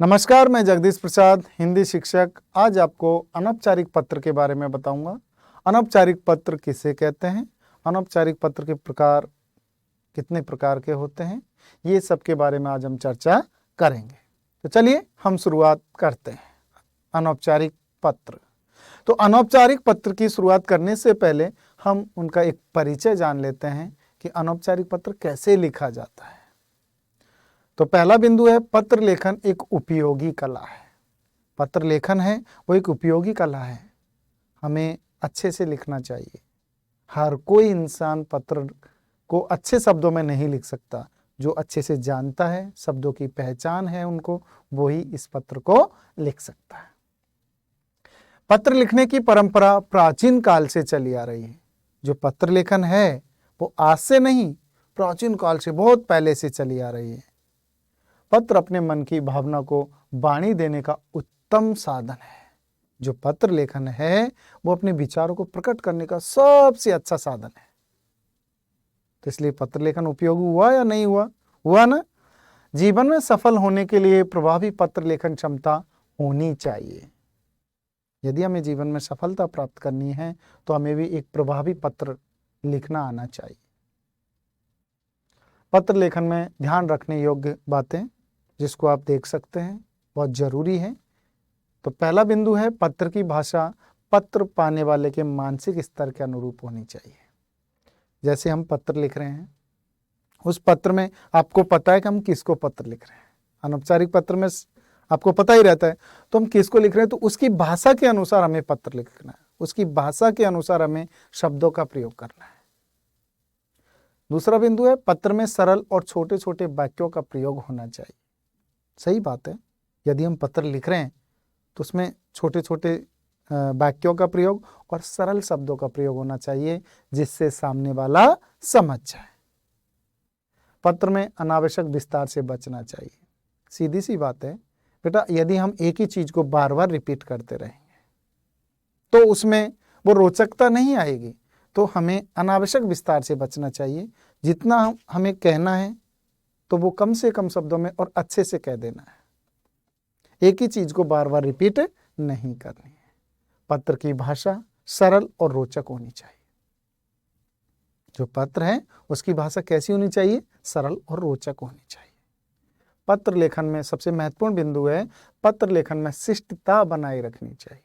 नमस्कार, मैं जगदीश प्रसाद, हिंदी शिक्षक। आज आपको अनौपचारिक पत्र के बारे में बताऊंगा। अनौपचारिक पत्र किसे कहते हैं, अनौपचारिक पत्र के प्रकार कितने प्रकार के होते हैं, ये सब के बारे में आज हम चर्चा करेंगे। तो चलिए हम शुरुआत करते हैं। अनौपचारिक पत्र। तो अनौपचारिक पत्र की शुरुआत करने से पहले हम उनका एक परिचय जान लेते हैं कि अनौपचारिक पत्र कैसे लिखा जाता है। तो पहला बिंदु है, पत्र लेखन एक उपयोगी कला है। पत्र लेखन है वो एक उपयोगी कला है। हमें अच्छे से लिखना चाहिए। हर कोई इंसान पत्र को अच्छे शब्दों में नहीं लिख सकता। जो अच्छे से जानता है, शब्दों की पहचान है उनको, वो ही इस पत्र को लिख सकता है। पत्र लिखने की परंपरा प्राचीन काल से चली आ रही है। जो पत्र लेखन है वो आज से नहीं, प्राचीन काल से, बहुत पहले से चली आ रही है। पत्र अपने मन की भावना को वाणी देने का उत्तम साधन है। जो पत्र लेखन है वो अपने विचारों को प्रकट करने का सबसे अच्छा साधन है। तो इसलिए पत्र लेखन उपयोगी हुआ या नहीं हुआ? हुआ ना। जीवन में सफल होने के लिए प्रभावी पत्र लेखन क्षमता होनी चाहिए। यदि हमें जीवन में सफलता प्राप्त करनी है तो हमें भी एक प्रभावी पत्र लिखना आना चाहिए। पत्र लेखन में ध्यान रखने योग्य बातें जिसको आप देख सकते हैं, बहुत जरूरी है। तो पहला बिंदु है, पत्र की भाषा पत्र पाने वाले के मानसिक स्तर के अनुरूप होनी चाहिए। जैसे हम पत्र लिख रहे हैं, उस पत्र में आपको पता है कि हम किसको पत्र लिख रहे हैं। अनौपचारिक पत्र में आपको पता ही रहता है तो हम किसको लिख रहे हैं, तो उसकी भाषा के अनुसार हमें पत्र लिखना है। उसकी भाषा के अनुसार हमें शब्दों का प्रयोग करना है। दूसरा बिंदु है, पत्र में सरल और छोटे छोटे वाक्यों का प्रयोग होना चाहिए। सही बात है, यदि हम पत्र लिख रहे हैं तो उसमें छोटे छोटे वाक्यों का प्रयोग और सरल शब्दों का प्रयोग होना चाहिए जिससे सामने वाला समझ जाए। पत्र में अनावश्यक विस्तार से बचना चाहिए। सीधी सी बात है बेटा, यदि हम एक ही चीज को बार बार रिपीट करते रहेंगे तो उसमें वो रोचकता नहीं आएगी। तो हमें अनावश्यक विस्तार से बचना चाहिए। जितना हमें कहना है तो वो कम से कम शब्दों में और अच्छे से कह देना है। एक ही चीज को बार बार रिपीट नहीं करनी है। पत्र की भाषा सरल और रोचक होनी चाहिए। जो पत्र है उसकी भाषा कैसी होनी चाहिए? सरल और रोचक होनी चाहिए। पत्र लेखन में सबसे महत्वपूर्ण बिंदु है, पत्र लेखन में शिष्टता बनाए रखनी चाहिए।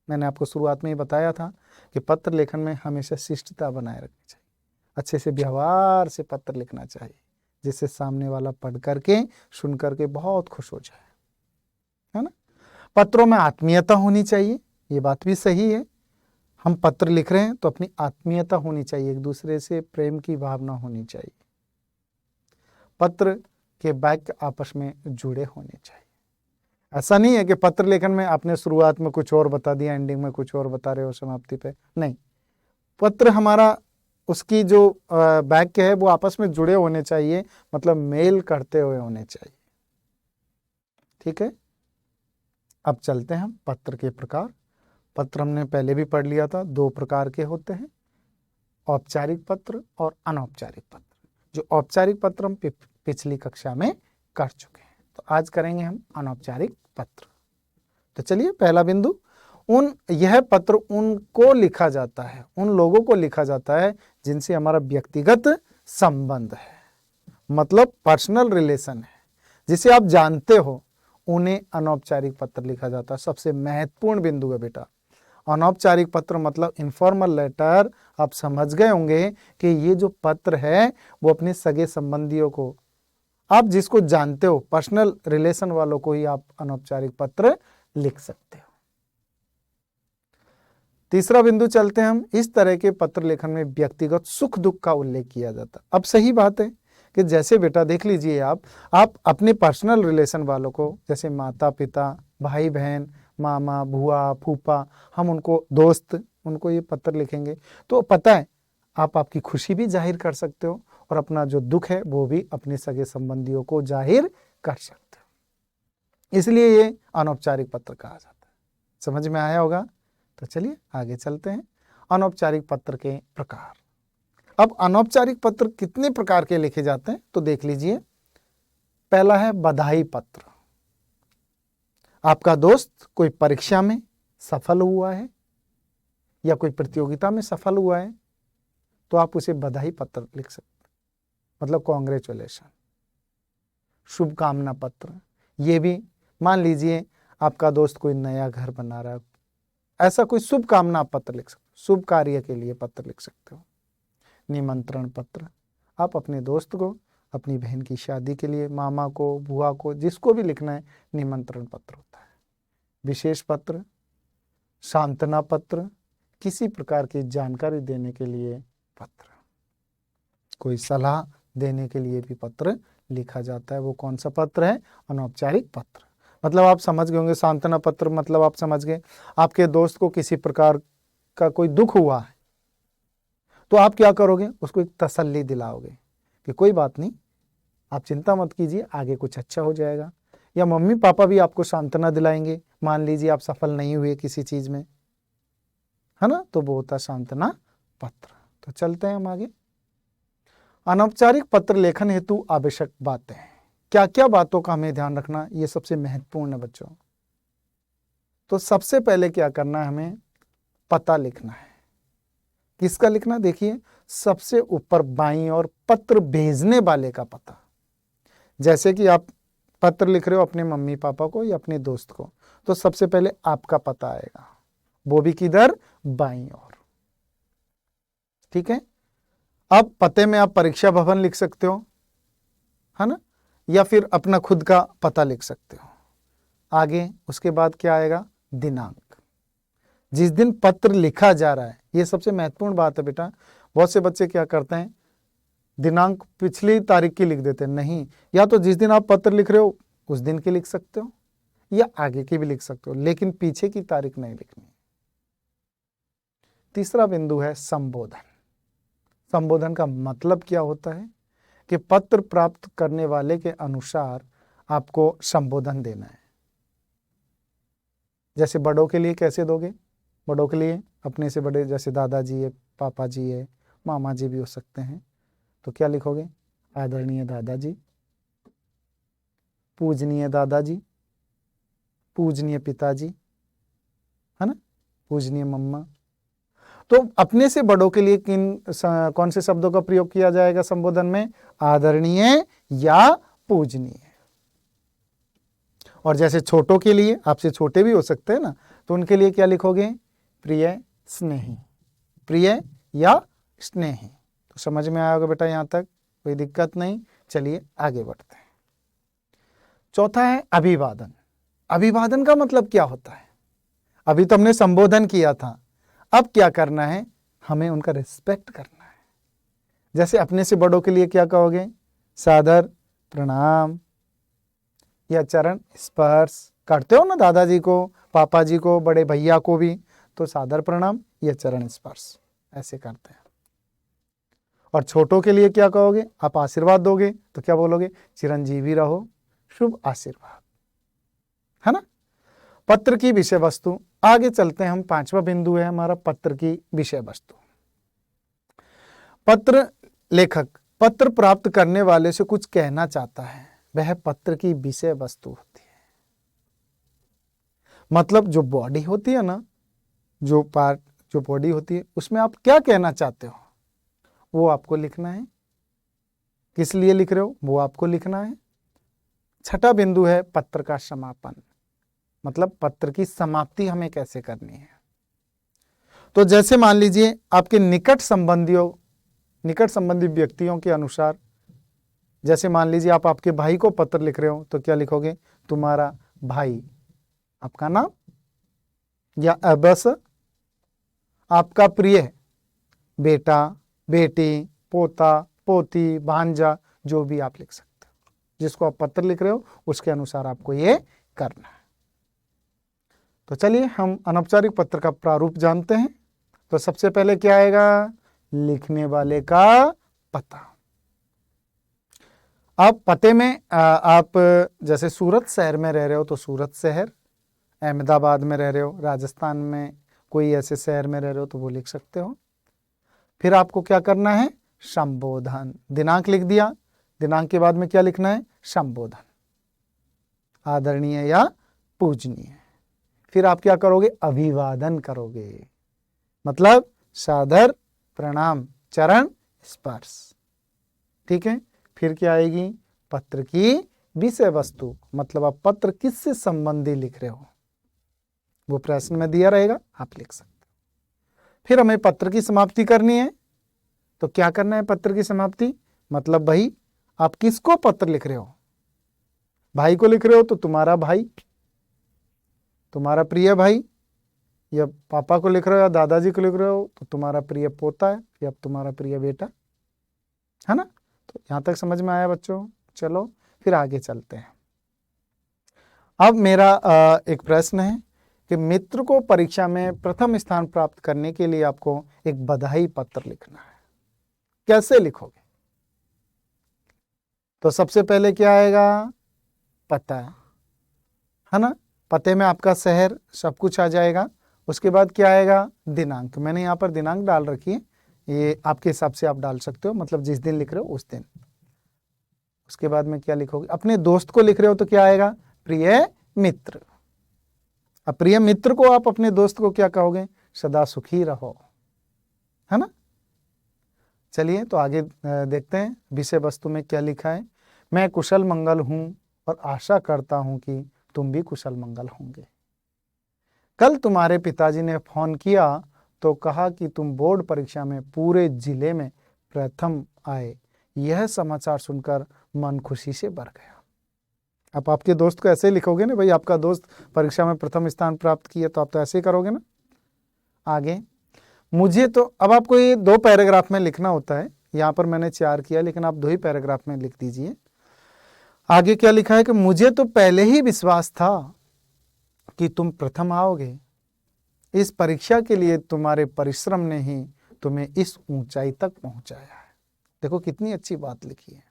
मैंने आपको शुरुआत में ही बताया था कि पत्र लेखन में हमेशा शिष्टता बनाए रखनी चाहिए। अच्छे से व्यवहार से पत्र लिखना चाहिए जिससे सामने वाला पढ़ करके सुन करके बहुत खुश हो जाए, है ना। पत्रों में आत्मीयता होनी चाहिए, ये बात भी सही है। हम पत्र लिख रहे हैं तो अपनी आत्मीयता होनी चाहिए, एक दूसरे से प्रेम की भावना होनी चाहिए। पत्र के वाक्य आपस में जुड़े होने चाहिए। ऐसा नहीं है कि पत्र लेखन में आपने शुरुआत में कुछ और बता दिया, एंडिंग में कुछ और बता रहे हो समाप्ति पे, नहीं। पत्र हमारा उसकी जो वाक्य है वो आपस में जुड़े होने चाहिए, मतलब मेल करते हुए होने चाहिए। ठीक है, अब चलते हैं हम पत्र के प्रकार। पत्र हमने पहले भी पढ़ लिया था, दो प्रकार के होते हैं, औपचारिक पत्र और अनौपचारिक पत्र। जो औपचारिक पत्र हम पिछली कक्षा में कर चुके हैं, तो आज करेंगे हम अनौपचारिक पत्र। तो चलिए, पहला बिंदु, यह पत्र उनको लिखा जाता है, उन लोगों को लिखा जाता है जिनसे हमारा व्यक्तिगत संबंध है, मतलब पर्सनल रिलेशन है, जिसे आप जानते हो, उन्हें अनौपचारिक पत्र लिखा जाता है। सबसे महत्वपूर्ण बिंदु है बेटा। अनौपचारिक पत्र मतलब इनफॉर्मल लेटर। आप समझ गए होंगे कि ये जो पत्र है वो अपने सगे संबंधियों को, आप जिसको जानते हो, पर्सनल रिलेशन वालों को ही आप अनौपचारिक पत्र लिख सकते हो। तीसरा बिंदु चलते हैं हम, इस तरह के पत्र लेखन में व्यक्तिगत सुख दुख का उल्लेख किया जाता है। अब सही बात है कि जैसे बेटा देख लीजिए, आप अपने पर्सनल रिलेशन वालों को, जैसे माता पिता, भाई बहन, मामा, बुआ, फूफा, हम उनको दोस्त, उनको ये पत्र लिखेंगे तो पता है आप आपकी खुशी भी जाहिर कर सकते हो और अपना जो दुख है वो भी अपने सगे संबंधियों को जाहिर कर सकते हो। इसलिए ये अनौपचारिक पत्र कहा जाता है। समझ में आया होगा? तो चलिए आगे चलते हैं। अनौपचारिक पत्र के प्रकार। अब अनौपचारिक पत्र कितने प्रकार के लिखे जाते हैं तो देख लीजिए। पहला है बधाई पत्र। आपका दोस्त कोई परीक्षा में सफल हुआ है या कोई प्रतियोगिता में सफल हुआ है तो आप उसे बधाई पत्र लिख सकते हैं, मतलब कॉन्ग्रेचुलेशन, शुभकामना पत्र। ये भी मान लीजिए आपका दोस्त कोई नया घर बना रहा है, ऐसा कोई शुभकामना पत्र लिख सकते हो, शुभ कार्य के लिए पत्र लिख सकते हो। निमंत्रण पत्र, आप अपने दोस्त को, अपनी बहन की शादी के लिए, मामा को, बुआ को, जिसको भी लिखना है, निमंत्रण पत्र होता है। विशेष पत्र, सांत्वना पत्र, किसी प्रकार की जानकारी देने के लिए पत्र, कोई सलाह देने के लिए भी पत्र लिखा जाता है। वो कौन सा पत्र है? अनौपचारिक पत्र। मतलब आप समझ गए होंगे, सांत्वना पत्र मतलब आप समझ गए, आपके दोस्त को किसी प्रकार का कोई दुख हुआ है तो आप क्या करोगे? उसको एक तसल्ली दिलाओगे कि कोई बात नहीं, आप चिंता मत कीजिए, आगे कुछ अच्छा हो जाएगा। या मम्मी पापा भी आपको सांत्वना दिलाएंगे, मान लीजिए आप सफल नहीं हुए किसी चीज में, है ना, तो वो होता है सांत्वना पत्र। तो चलते हैं हम आगे। अनौपचारिक पत्र लेखन हेतु आवश्यक बातें, क्या क्या बातों का हमें ध्यान रखना, ये सबसे महत्वपूर्ण है बच्चों। तो सबसे पहले क्या करना है, हमें पता लिखना है। किसका लिखना? देखिए सबसे ऊपर बाईं ओर पत्र भेजने वाले का पता। जैसे कि आप पत्र लिख रहे हो अपने मम्मी पापा को या अपने दोस्त को, तो सबसे पहले आपका पता आएगा, वो भी किधर? बाईं ओर। ठीक है। अब पते में आप परीक्षा भवन लिख सकते हो, है ना, या फिर अपना खुद का पता लिख सकते हो। आगे उसके बाद क्या आएगा? दिनांक, जिस दिन पत्र लिखा जा रहा है। ये सबसे महत्वपूर्ण बात है बेटा। बहुत से बच्चे क्या करते हैं, दिनांक पिछली तारीख की लिख देते हैं। नहीं, या तो जिस दिन आप पत्र लिख रहे हो उस दिन की लिख सकते हो या आगे की भी लिख सकते हो, लेकिन पीछे की तारीख नहीं लिखनी। तीसरा बिंदु है संबोधन। संबोधन का मतलब क्या होता है कि पत्र प्राप्त करने वाले के अनुसार आपको संबोधन देना है। जैसे बड़ों के लिए कैसे दोगे? बड़ों के लिए अपने से बड़े, जैसे दादाजी है, पापा जी है, मामा जी भी हो सकते हैं, तो क्या लिखोगे? आदरणीय दादाजी, पूजनीय दादाजी, पूजनीय पिताजी, है ना, पूजनीय मम्मा। तो अपने से बड़ों के लिए कौन से शब्दों का प्रयोग किया जाएगा संबोधन में? आदरणीय या पूजनीय। और जैसे छोटों के लिए, आपसे छोटे भी हो सकते हैं ना, तो उनके लिए क्या लिखोगे? प्रिय, स्नेही, प्रिय या स्नेही। तो समझ में आया होगा बेटा, यहां तक कोई दिक्कत नहीं। चलिए आगे बढ़ते हैं। चौथा है अभिवादन। अभिवादन का मतलब क्या होता है? अभी तो हमने संबोधन किया था, अब क्या करना है? हमें उनका रिस्पेक्ट करना है। जैसे अपने से बड़ों के लिए क्या कहोगे? सादर प्रणाम या चरण स्पर्श करते हो ना, दादाजी को, पापा जी को, बड़े भैया को भी, तो सादर प्रणाम या चरण स्पर्श ऐसे करते हैं। और छोटों के लिए क्या कहोगे? आप आशीर्वाद दोगे तो क्या बोलोगे? चिरंजीवी रहो, शुभ आशीर्वाद, है ना। पत्र की विषय वस्तु, आगे चलते हैं हम। पांचवा बिंदु है हमारा पत्र की विषय वस्तु। पत्र लेखक पत्र प्राप्त करने वाले से कुछ कहना चाहता है, वह पत्र की विषय वस्तु होती है। मतलब जो बॉडी होती है ना, जो बॉडी होती है, उसमें आप क्या कहना चाहते हो वो आपको लिखना है। किस लिए लिख रहे हो वो आपको लिखना है। छठा बिंदु है पत्र का समापन, मतलब पत्र की समाप्ति हमें कैसे करनी है। तो जैसे मान लीजिए आपके निकट संबंधी व्यक्तियों के अनुसार, जैसे मान लीजिए आप आपके भाई को पत्र लिख रहे हो, तो क्या लिखोगे? तुम्हारा भाई, आपका नाम, या बस आपका प्रिय बेटा, बेटी, पोता, पोती, भांजा, जो भी आप लिख सकते हो। जिसको आप पत्र लिख रहे हो उसके अनुसार आपको ये करना है। तो चलिए हम अनौपचारिक पत्र का प्रारूप जानते हैं। तो सबसे पहले क्या आएगा? लिखने वाले का पता। आप पते में आप जैसे सूरत शहर में रह रहे हो तो सूरत शहर, अहमदाबाद में रह रहे हो, राजस्थान में कोई ऐसे शहर में रह रहे हो तो वो लिख सकते हो। फिर आपको क्या करना है? संबोधन। दिनांक लिख दिया, दिनांक के बाद में क्या लिखना है? संबोधन, आदरणीय या पूजनीय। फिर आप क्या करोगे, अभिवादन करोगे, मतलब सादर प्रणाम, चरण स्पर्श। ठीक है। फिर क्या आएगी, पत्र की विषय वस्तु, मतलब आप पत्र किससे संबंधी लिख रहे हो, वो प्रश्न में दिया रहेगा, आप लिख सकते हो। फिर हमें पत्र की समाप्ति करनी है, तो क्या करना है पत्र की समाप्ति, मतलब भाई आप किसको पत्र लिख रहे हो, भाई को लिख रहे हो तो तुम्हारा भाई, तुम्हारा प्रिय भाई, या पापा को लिख रहे हो या दादाजी को लिख रहे हो तो तुम्हारा प्रिय पोता है या तुम्हारा प्रिय बेटा, है ना। तो यहां तक समझ में आया बच्चों। चलो फिर आगे चलते हैं। अब मेरा एक प्रश्न है कि मित्र को परीक्षा में प्रथम स्थान प्राप्त करने के लिए आपको एक बधाई पत्र लिखना है, कैसे लिखोगे। तो सबसे पहले क्या आएगा, पता, है ना, पते में आपका शहर सब कुछ आ जाएगा। उसके बाद क्या आएगा, दिनांक, मैंने यहाँ पर दिनांक डाल रखी है, ये आपके हिसाब से आप डाल सकते हो, मतलब जिस दिन लिख रहे हो उस दिन। उसके बाद में क्या लिखोगे, अपने दोस्त को लिख रहे हो तो क्या आएगा, प्रिय मित्र। अब प्रिय मित्र को आप अपने दोस्त को क्या कहोगे, सदा सुखी रहो, है ना। चलिए तो आगे देखते हैं विषय वस्तु में क्या लिखा है। मैं कुशल मंगल हूं और आशा करता हूं कि तुम भी कुशल मंगल होंगे। कल तुम्हारे पिताजी ने फोन किया तो कहा कि तुम बोर्ड परीक्षा में पूरे जिले में प्रथम आए। यह समाचार सुनकर मन खुशी से भर गया। अब आपके दोस्त को ऐसे ही लिखोगे ना, भाई आपका दोस्त परीक्षा में प्रथम स्थान प्राप्त किया, तो आप तो ऐसे ही करोगे ना। आगे, मुझे तो, अब आपको ये 2 पैराग्राफ में लिखना होता है, यहाँ पर मैंने 4 किया, लेकिन आप 2 ही पैराग्राफ में लिख दीजिए। आगे क्या लिखा है कि मुझे तो पहले ही विश्वास था कि तुम प्रथम आओगे। इस परीक्षा के लिए तुम्हारे परिश्रम ने ही तुम्हें इस ऊंचाई तक पहुंचाया है। देखो कितनी अच्छी बात लिखी है।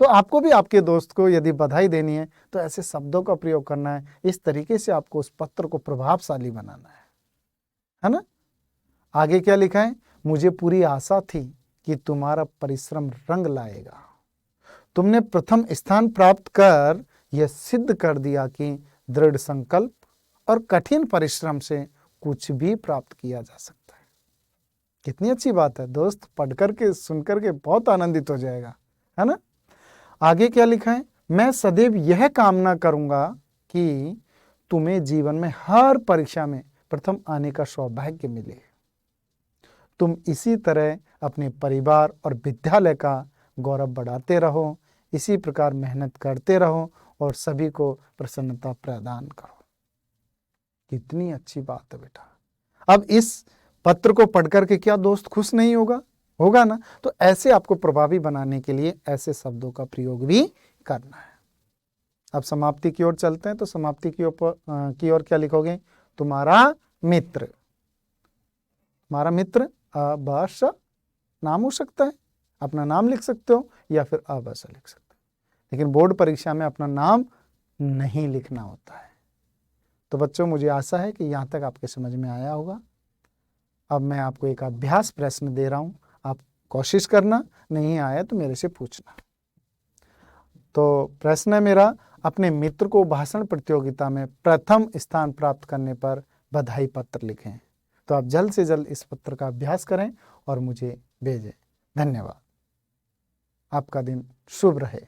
तो आपको भी आपके दोस्त को यदि बधाई देनी है तो ऐसे शब्दों का प्रयोग करना है, इस तरीके से आपको उस पत्र को प्रभावशाली बनाना है ना। आगे क्या लिखा है, मुझे पूरी आशा थी कि तुम्हारा परिश्रम रंग लाएगा। तुमने प्रथम स्थान प्राप्त कर यह सिद्ध कर दिया कि दृढ़ संकल्प और कठिन परिश्रम से कुछ भी प्राप्त किया जा सकता है। कितनी अच्छी बात है दोस्त, पढ़कर के सुनकर के बहुत आनंदित हो जाएगा, है ना। आगे क्या लिखा है, मैं सदैव यह कामना करूंगा कि तुम्हें जीवन में हर परीक्षा में प्रथम आने का सौभाग्य मिले। तुम इसी तरह अपने परिवार और विद्यालय का गौरव बढ़ाते रहो, इसी प्रकार मेहनत करते रहो और सभी को प्रसन्नता प्रदान करो। कितनी अच्छी बात है बेटा। अब इस पत्र को पढ़कर के क्या दोस्त खुश नहीं होगा, होगा ना। तो ऐसे आपको प्रभावी बनाने के लिए ऐसे शब्दों का प्रयोग भी करना है। अब समाप्ति की ओर चलते हैं। तो समाप्ति की ओर क्या लिखोगे, तुम्हारा मित्र, तुम्हारा मित्र अबस नाम हो सकता है, अपना नाम लिख सकते हो या फिर अबस लिख सकते हो, लेकिन बोर्ड परीक्षा में अपना नाम नहीं लिखना होता है। तो बच्चों मुझे आशा है कि यहाँ तक आपके समझ में आया होगा। अब मैं आपको एक अभ्यास प्रश्न दे रहा हूँ, आप कोशिश करना, नहीं आया तो मेरे से पूछना। तो प्रश्न है मेरा, अपने मित्र को भाषण प्रतियोगिता में प्रथम स्थान प्राप्त करने पर बधाई पत्र लिखें। तो आप जल्द से जल्द इस पत्र का अभ्यास करें और मुझे भेजें। धन्यवाद। आपका दिन शुभ रहे।